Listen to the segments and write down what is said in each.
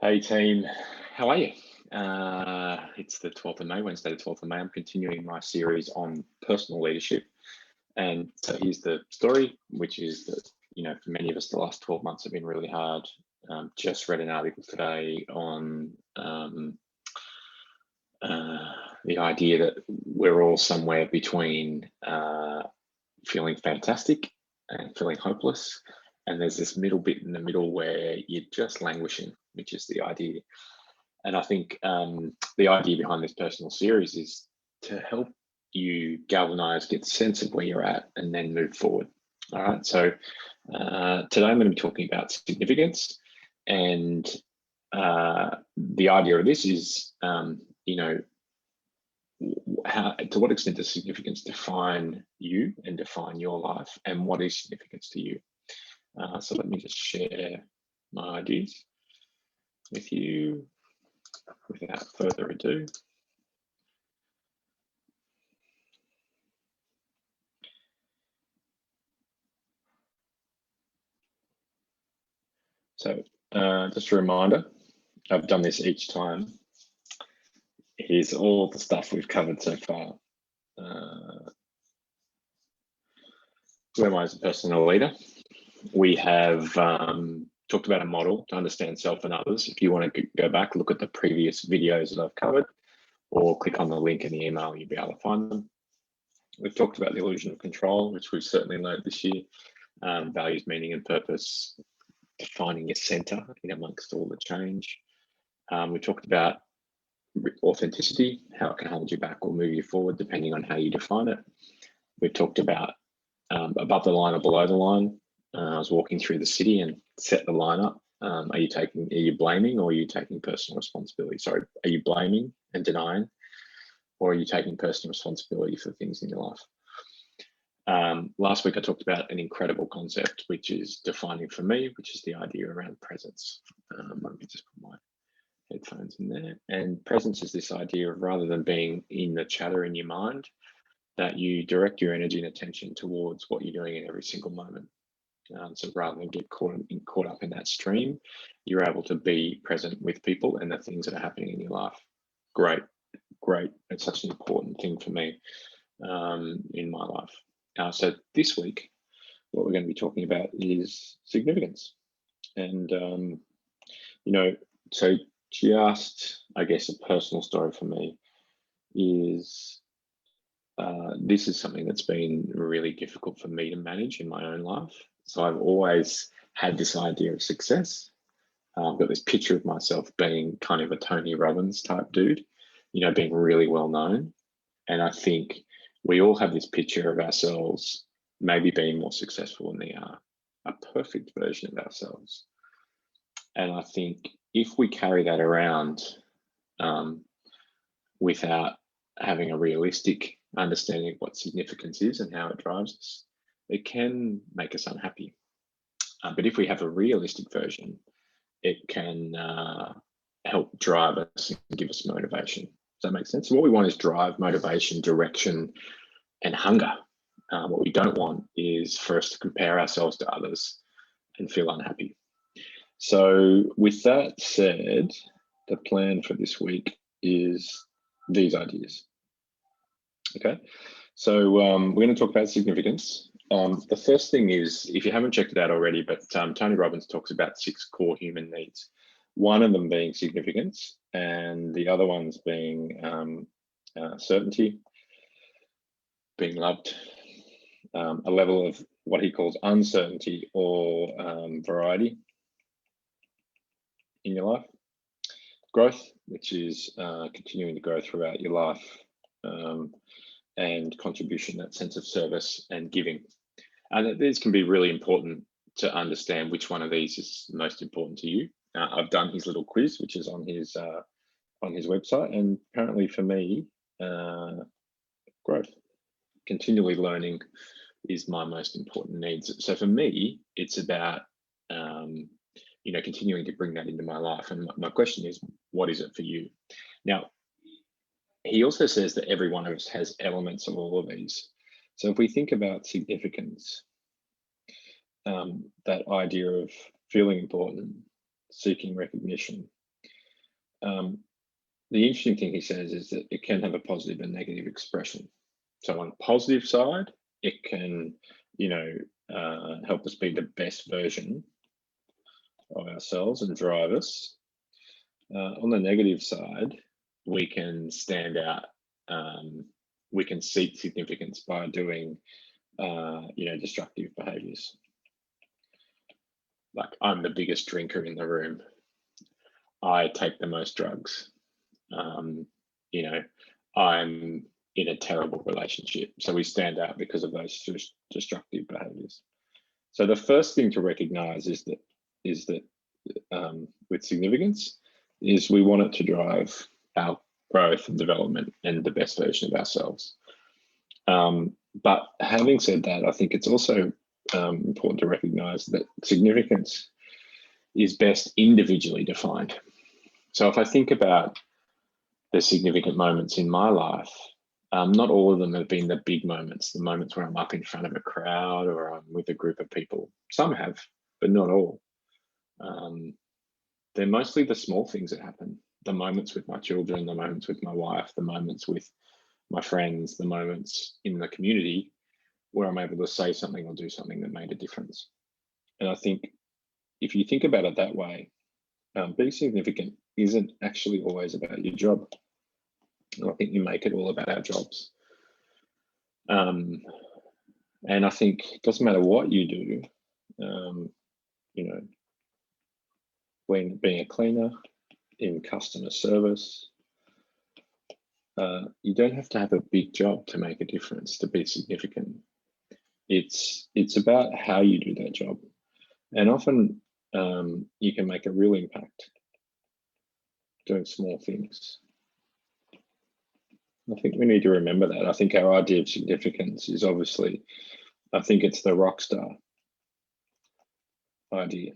Hey team, how are you? It's the 12th of May, Wednesday the 12th of May. I'm continuing my series on personal leadership. And so here's the story, which is that, for many of us, the last 12 months have been really hard. Just read an article today on the idea that we're all somewhere between feeling fantastic and feeling hopeless. And there's this middle bit in the middle where you're just languishing, which is the idea. And I think the idea behind this personal series is to help you galvanize, get a sense of where you're at, and then move forward. All right. So today I'm going to be talking about significance. And the idea of this is, to what extent does significance define you and define your life, and what is significance to you? So let me just share my ideas with you without further ado. So just a reminder, I've done this each time. Here's all the stuff we've covered so far. Who am I as a personal leader? We have talked about a model to understand self and others. If you want to go back, look at the previous videos that I've covered, or click on the link in the email, you'll be able to find them. We've talked about the illusion of control, which we've certainly learned this year. Values, meaning and purpose, defining your center in amongst all the change. We talked about authenticity, how it can hold you back or move you forward depending on how you define it. We've talked about above the line or below the line. I was walking through the city and set the line up. Are you blaming, or are you taking personal responsibility? Sorry, are you blaming and denying, or are you taking personal responsibility for things in your life? Last week I talked about an incredible concept, which is defining for me, which is the idea around presence. Let me just put my headphones in there. And presence is this idea of, rather than being in the chatter in your mind, that you direct your energy and attention towards what you're doing in every single moment. So rather than get caught up in that stream, you're able to be present with people and the things that are happening in your life. Great. It's such an important thing for me in my life. So this week, what we're going to be talking about is significance. And, so just, I guess, a personal story for me is this is something that's been really difficult for me to manage in my own life. So I've always had this idea of success. I've got this picture of myself being kind of a Tony Robbins type dude, being really well known. And I think we all have this picture of ourselves maybe being more successful than they are, a perfect version of ourselves. And I think if we carry that around without having a realistic understanding of what significance is and how it drives us, it can make us unhappy. But if we have a realistic version, it can help drive us and give us motivation. Does that make sense? So what we want is drive, motivation, direction, and hunger. What we don't want is for us to compare ourselves to others and feel unhappy. So with that said, the plan for this week is these ideas. Okay, so we're going to talk about significance. The first thing is, if you haven't checked it out already, but Tony Robbins talks about 6 core human needs. One of them being significance, and the other ones being certainty, being loved, a level of what he calls uncertainty or variety in your life, growth, which is continuing to grow throughout your life, and contribution, that sense of service and giving. And these can be really important to understand which one of these is most important to you. I've done his little quiz, which is on his website, and apparently for me, growth, continually learning is my most important needs. So for me, it's about continuing to bring that into my life. And my question is, what is it for you? Now, he also says that every one of us has elements of all of these. So if we think about significance, that idea of feeling important, seeking recognition, the interesting thing he says is that it can have a positive and negative expression. So on the positive side, it can, help us be the best version of ourselves and drive us. On the negative side, we can stand out. We can seek significance by doing, destructive behaviors. Like, I'm the biggest drinker in the room. I take the most drugs. I'm in a terrible relationship. So we stand out because of those destructive behaviors. So the first thing to recognize is that with significance is we want it to drive our growth and development and the best version of ourselves. But having said that, I think it's also important to recognize that significance is best individually defined. So if I think about the significant moments in my life, not all of them have been the big moments, the moments where I'm up in front of a crowd or I'm with a group of people. Some have, but not all. They're mostly the small things that happen, the moments with my children, the moments with my wife, the moments with my friends, the moments in the community where I'm able to say something or do something that made a difference. And I think if you think about it that way, being significant isn't actually always about your job. And I think you make it all about our jobs. And I think it doesn't matter what you do, when being a cleaner, in customer service, you don't have to have a big job to make a difference, to be significant. It's about how you do that job. And often you can make a real impact doing small things. I think we need to remember that. I think our idea of significance is obviously, I think it's the rock star idea,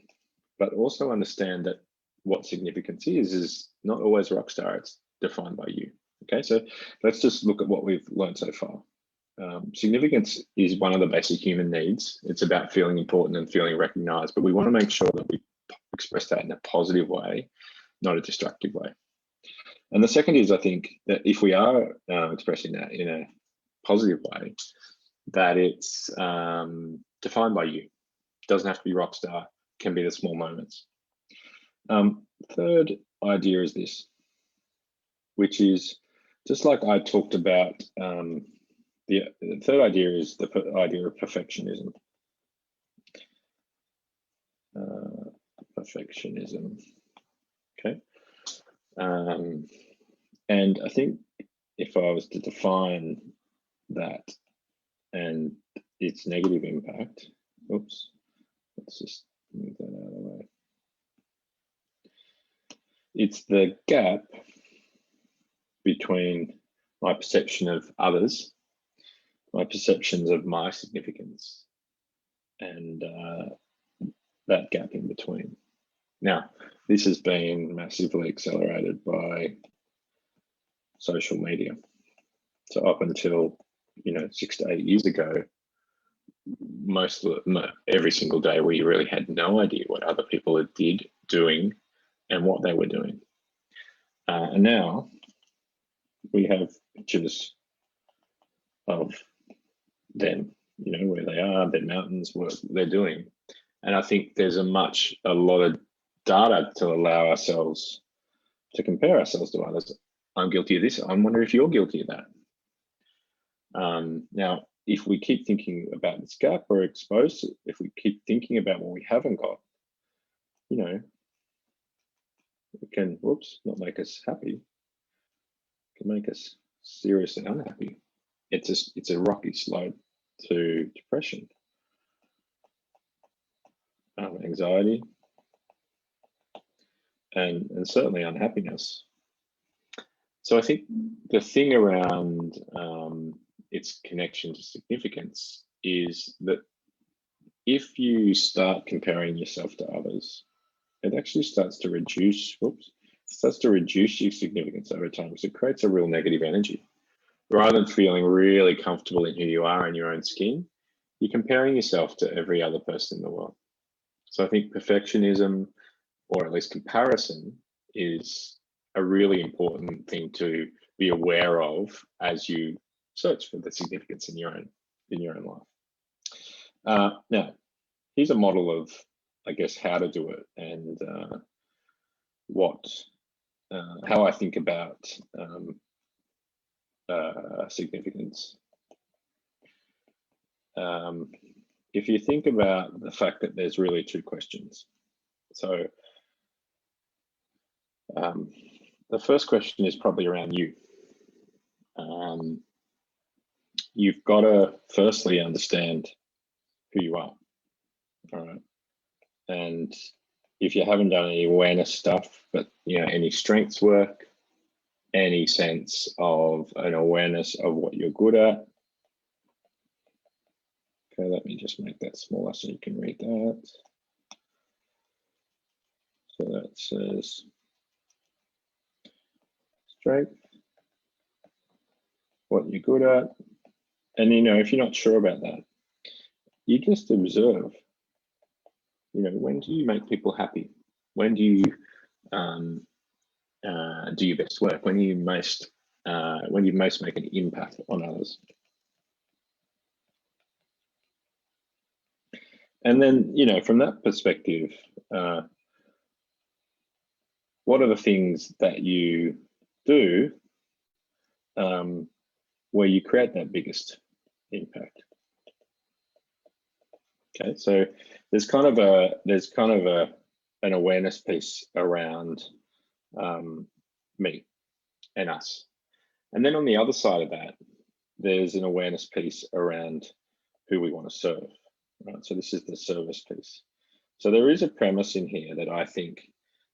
but also understand that what significance is not always rock star, it's defined by you. Okay, so let's just look at what we've learned so far. Significance is one of the basic human needs. It's about feeling important and feeling recognized, but we want to make sure that we express that in a positive way, not a destructive way. And the second is, I think that if we are expressing that in a positive way, that it's defined by you. It doesn't have to be rock star, it can be the small moments. Third idea is this, which is just like I talked about, the third idea is the idea of perfectionism. Perfectionism, okay. And I think if I was to define that and its negative impact, oops, let's just move that out of the way. It's the gap between my perception of others, my perceptions of my significance, and that gap in between. Now, this has been massively accelerated by social media. So up until 6 to 8 years ago, every single day we really had no idea what other people did, doing, and what they were doing. And now we have pictures of them, where they are, their mountains, what they're doing. And I think there's a lot of data to allow ourselves to compare ourselves to others. I'm guilty of this. I wonder if you're guilty of that. Now, if we keep thinking about this gap, we're exposed. If we keep thinking about what we haven't got, it can, not make us happy. It can make us seriously unhappy. It's a rocky slope to depression, anxiety, and certainly unhappiness. So I think the thing around its connection to significance is that if you start comparing yourself to others, it actually starts to reduce your significance over time, because it creates a real negative energy. Rather than feeling really comfortable in who you are in your own skin, you're comparing yourself to every other person in the world. So I think perfectionism, or at least comparison, is a really important thing to be aware of as you search for the significance in your own life. Now, here's a model of, I guess, how to do it and how I think about significance. If you think about the fact that there's really two questions. So the first question is probably around you. You've got to firstly understand who you are, all right? And if you haven't done any awareness stuff, but any strengths work, any sense of an awareness of what you're good at. Okay, let me just make that smaller so you can read that. So that says strength, what you're good at. And if you're not sure about that, you just observe. When do you make people happy? When do you do your best work? When you most make an impact on others? And then, from that perspective, what are the things that you do where you create that biggest impact? Okay, so there's kind of an awareness piece around me and us, and then on the other side of that, there's an awareness piece around who we want to serve. Right, so this is the service piece. So there is a premise in here that I think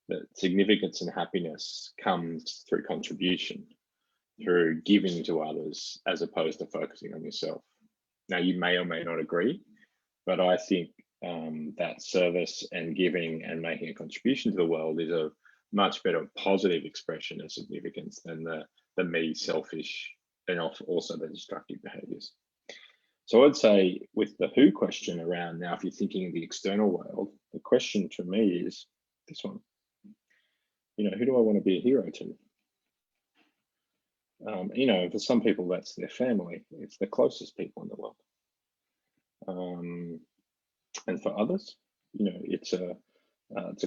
that significance and happiness comes through contribution, through giving to others, as opposed to focusing on yourself. Now, you may or may not agree, but I think that service and giving and making a contribution to the world is a much better positive expression of significance than the me, selfish, and also the destructive behaviors. So I'd say with the who question around now, if you're thinking of the external world, the question to me is this one. Who do I want to be a hero to? For some people, that's their family. It's the closest people in the world. And for others, it's a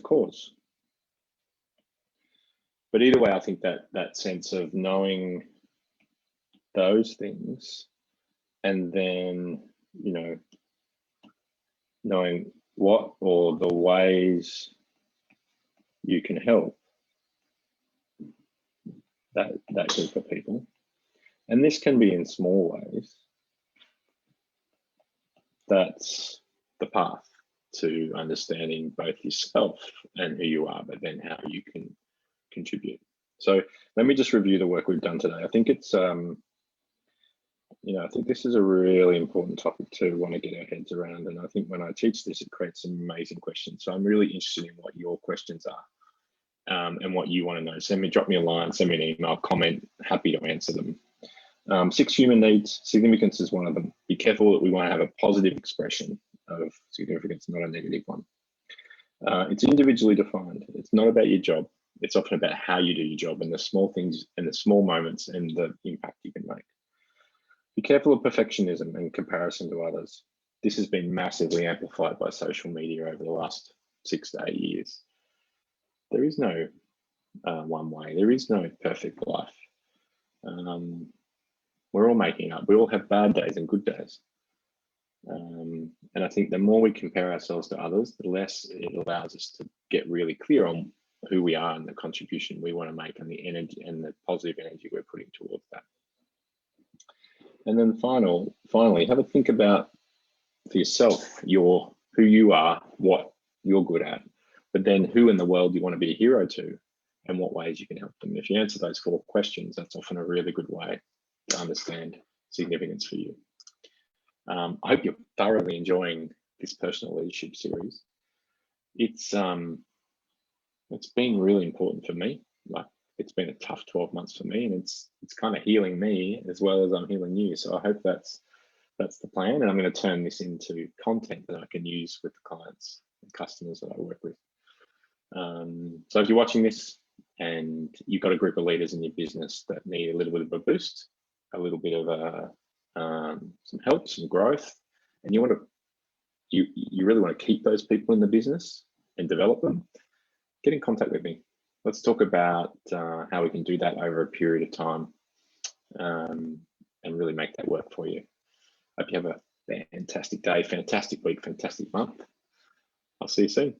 cause. But either way, I think that sense of knowing those things, and then knowing what or the ways you can help that group of people, and this can be in small ways. That's the path to understanding both yourself and who you are, but then how you can contribute. So let me just review the work we've done today. I think it's I think this is a really important topic to want to get our heads around. And I think when I teach this, it creates some amazing questions. So I'm really interested in what your questions are and what you want to know. Drop me a line, send me an email, comment, happy to answer them. 6 human needs, significance is one of them. Be careful that we want to have a positive expression of significance, not a negative one. It's individually defined. It's not about your job. It's often about how you do your job and the small things and the small moments and the impact you can make. Be careful of perfectionism and comparison to others. This has been massively amplified by social media over the last 6 to 8 years. There is no one way. There is no perfect life. We're all making up. We all have bad days and good days. And I think the more we compare ourselves to others, the less it allows us to get really clear on who we are and the contribution we want to make and the energy and the positive energy we're putting towards that. And then finally, have a think about for yourself, who you are, what you're good at, but then who in the world you want to be a hero to and what ways you can help them. If you answer those 4 questions, that's often a really good way to understand significance for you. I hope you're thoroughly enjoying this personal leadership series. It's been really important for me. It's been a tough 12 months for me, and it's kind of healing me as well as I'm healing you. So I hope that's the plan, and I'm going to turn this into content that I can use with the clients and customers that I work with. So if you're watching this, and you've got a group of leaders in your business that need a little bit of a boost, a little bit of some help, some growth, and you really want to keep those people in the business and develop them, get in contact with me. Let's talk about how we can do that over a period of time, and really make that work for you. Hope you have a fantastic day, fantastic week, fantastic month. I'll see you soon.